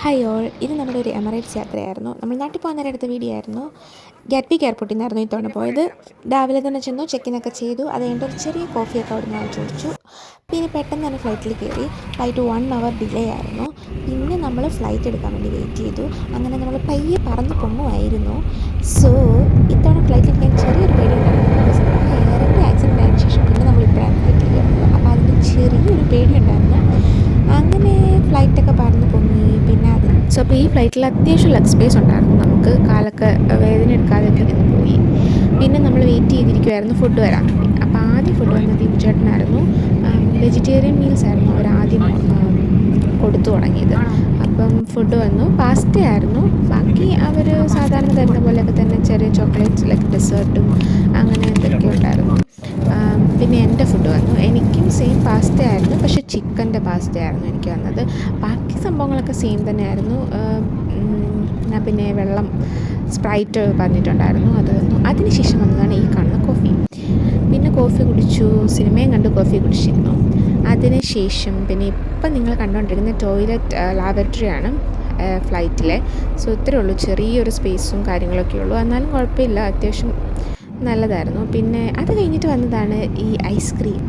Hi all, ഇത് നമ്മുടെ ഒരു എമിറേറ്റ്സ് യാത്രയായിരുന്നു. നമ്മൾ നാട്ടിൽ പോകാൻ നേരം എടുത്ത വീഡിയോ ആയിരുന്നു. ഗാറ്റ്വിക് എയർപോർട്ടിൽ നിന്നായിരുന്നു ഇത്തവണ പോയത്. രാവിലെ തന്നെ ചെന്നു, ചെക്കിനൊക്കെ ചെയ്തു. അത് കഴിഞ്ഞിട്ട് ഒരു ചെറിയ കോഫിയൊക്കെ അവിടെ നിന്ന് ചോദിച്ചു. പിന്നെ പെട്ടെന്ന് തന്നെ ഫ്ലൈറ്റിൽ കയറി. ഫ്ലൈറ്റ് 1 hour ഡിലേ ആയിരുന്നു. പിന്നെ നമ്മൾ ഫ്ലൈറ്റ് എടുക്കാൻ വേണ്ടി വെയിറ്റ് ചെയ്തു. അങ്ങനെ നമ്മൾ പയ്യെ പറന്ന് പൊങ്ങുമായിരുന്നു. സോ ഇത്തവണ ഫ്ലൈറ്റിൽ ഞാൻ ചെറിയൊരു പേടി ഉണ്ടായിരുന്നു. ബിക്കോസ് എയറിൻ്റെ ആക്സിഡൻ്റ് ആയതിനു ശേഷം പിന്നെ നമ്മളിപ്പോഴാണ് ഫ്ലൈറ്റിൽ കയറുന്നത്. അപ്പോൾ അതിൻ്റെ ചെറിയൊരു പേടി ഉണ്ടായിരുന്നു. അങ്ങനെ ഫ്ലൈറ്റൊക്കെ പറന്ന് പൊങ്ങി. പിന്നെ അപ്പോൾ ഈ ഫ്ലൈറ്റിൽ അത്യാവശ്യം ലെഗ് സ്പേസ് ഉണ്ടായിരുന്നു. നമുക്ക് കാലൊക്കെ വേദന എടുക്കാതെയൊക്കെ ഇരുന്ന് പോയി. പിന്നെ നമ്മൾ വെയിറ്റ് ചെയ്തിരിക്കുമായിരുന്നു ഫുഡ് വരാൻ വേണ്ടി. അപ്പോൾ ആദ്യം ഫുഡ് വന്നത് ദീപുചേട്ടനായിരുന്നു. വെജിറ്റേറിയൻ മീൽസ് ആയിരുന്നു അവർ ആദ്യം കൊടുത്തു തുടങ്ങിയത്. അപ്പം ഫുഡ് വന്നു, പാസ്ത ആയിരുന്നു. ബാക്കി അവർ സാധാരണ തരുന്ന പോലെയൊക്കെ തന്നെ ചെറിയ ചോക്ലേറ്റ്സ് ലൈക്ക് ഡെസേർട്ടും അങ്ങനെ എന്തൊക്കെയോ ഉണ്ടായിരുന്നു. പിന്നെ എൻ്റെ ഫുഡ് വന്നു. എനിക്കും സെയിം പാസ്ത ആയിരുന്നു, പക്ഷേ ചിക്കൻ്റെ പാസ്ത ആയിരുന്നു എനിക്ക് വന്നത്. ബാക്കി സംഭവങ്ങളൊക്കെ സെയിം തന്നെയായിരുന്നു. ഞാൻ പിന്നെ വെള്ളം സ്പ്രൈറ്റ് പറഞ്ഞിട്ടുണ്ടായിരുന്നു, അത് വന്നു. അതിനുശേഷം വന്നതാണ് ഈ കാണുന്ന കോഫി. പിന്നെ കോഫി കുടിച്ചു, സിനിമയും കണ്ട് കോഫി കുടിച്ചിരുന്നു. അതിനുശേഷം പിന്നെ ഇപ്പം നിങ്ങൾ കണ്ടുകൊണ്ടിരിക്കുന്ന ടോയ്ലറ്റ് ലാബറട്ടറിയാണ് ഫ്ലൈറ്റിലെ. സോ ഇത്രയേ ഉള്ളൂ, ചെറിയൊരു സ്പേസും കാര്യങ്ങളൊക്കെ ഉള്ളൂ. എന്നാലും കുഴപ്പമില്ല, അത്യാവശ്യം നല്ലതായിരുന്നു. പിന്നെ അത് കഴിഞ്ഞിട്ട് വന്നതാണ് ഈ ഐസ്ക്രീം.